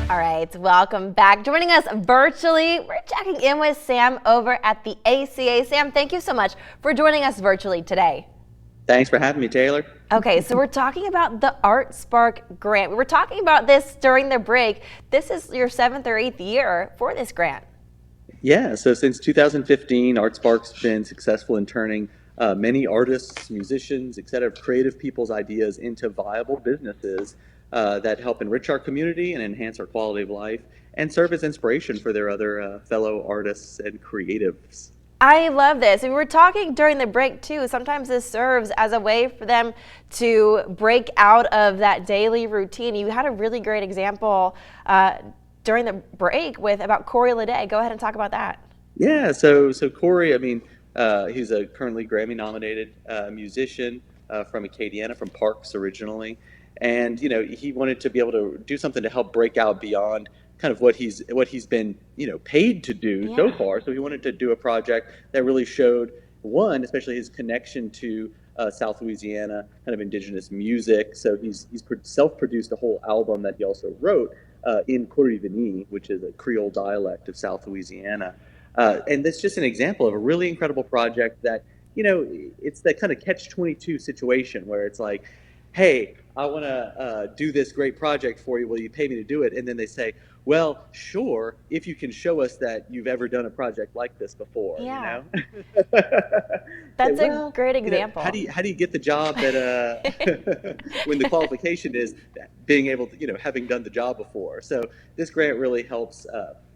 All right, welcome back. Joining us virtually, we're checking in with Sam over at the ACA. Sam, thank you so much for joining us virtually today. Thanks for having me, Taylor. Okay, so we're talking about the ArtSpark grant. We were talking about this during the break. This is your 7th or 8th year for this grant. Yeah, so since 2015, ArtSpark's been successful in turning many artists, musicians, et cetera, creative people's ideas into viable businesses that help enrich our community and enhance our quality of life and serve as inspiration for their other fellow artists and creatives. I love this. And we were talking during the break too. Sometimes this serves as a way for them to break out of that daily routine. You had a really great example during the break about Corey Leday. Go ahead and talk about that. Yeah, so Corey, I mean, he's a currently Grammy-nominated musician from Acadiana, from Parks originally, and he wanted to be able to do something to help break out beyond kind of what he's been paid to do so far. So he wanted to do a project that really showed especially his connection to South Louisiana kind of indigenous music. So he's self-produced a whole album that he also wrote in Corrivini, which is a Creole dialect of South Louisiana. And that's just an example of a really incredible project that, it's that kind of catch-22 situation where it's like, hey, I want to do this great project for you. Will you pay me to do it? And then they say, well, sure, if you can show us that you've ever done a project like this before. Yeah. That's a great example. How do you get the job that when the qualification is being able to, having done the job before? So this grant really helps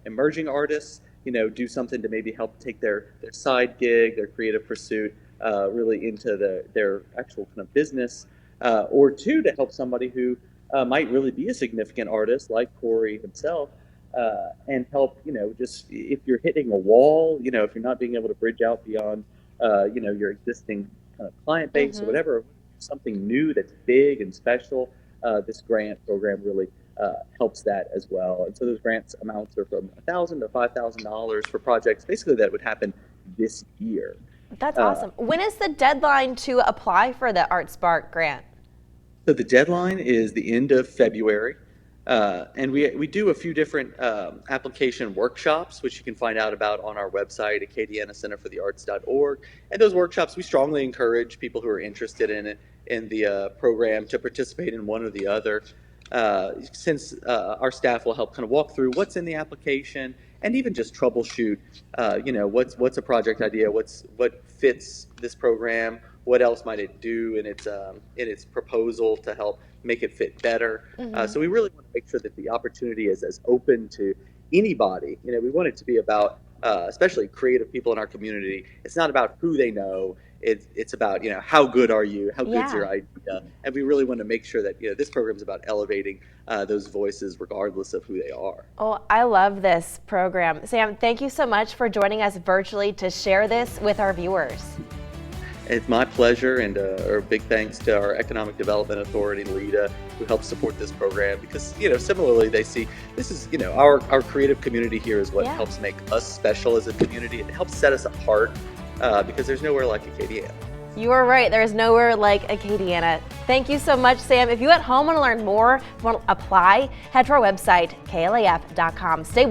emerging artists, do something to maybe help take their side gig, their creative pursuit, really into their actual kind of business, or two, to help somebody who might really be a significant artist like Corey himself, and help, just if you're hitting a wall, if you're not being able to bridge out beyond, your existing kind of client base or whatever, something new that's big and special, this grant program really helps that as well. And so those grants amounts are from $1,000 to $5,000 for projects basically that would happen this year. That's awesome. When is the deadline to apply for the ArtSpark grant? So the deadline is the end of February, and we do a few different application workshops, which you can find out about on our website, acadianacenterforthearts.org. And those workshops, we strongly encourage people who are interested in the program to participate in one or the other, since our staff will help kind of walk through what's in the application and even just troubleshoot, what's a project idea, what fits this program, what else might it do in its proposal to help make it fit better. So we really want to make sure that the opportunity is as open to anybody. We want it to be about, especially creative people in our community. It's not about who they know. It's about, how good are you? How good's your idea? And we really want to make sure that, this program is about elevating those voices regardless of who they are. Oh, I love this program. Sam, thank you so much for joining us virtually to share this with our viewers. It's my pleasure, and a big thanks to our Economic Development Authority, LEDA, who helps support this program, because, similarly, they see this is, our creative community here is what helps make us special as a community. It helps set us apart, because there's nowhere like Acadiana. You are right. There's nowhere like Acadiana. Thank you so much, Sam. If you at home want to learn more, want to apply, head to our website, klaf.com. Stay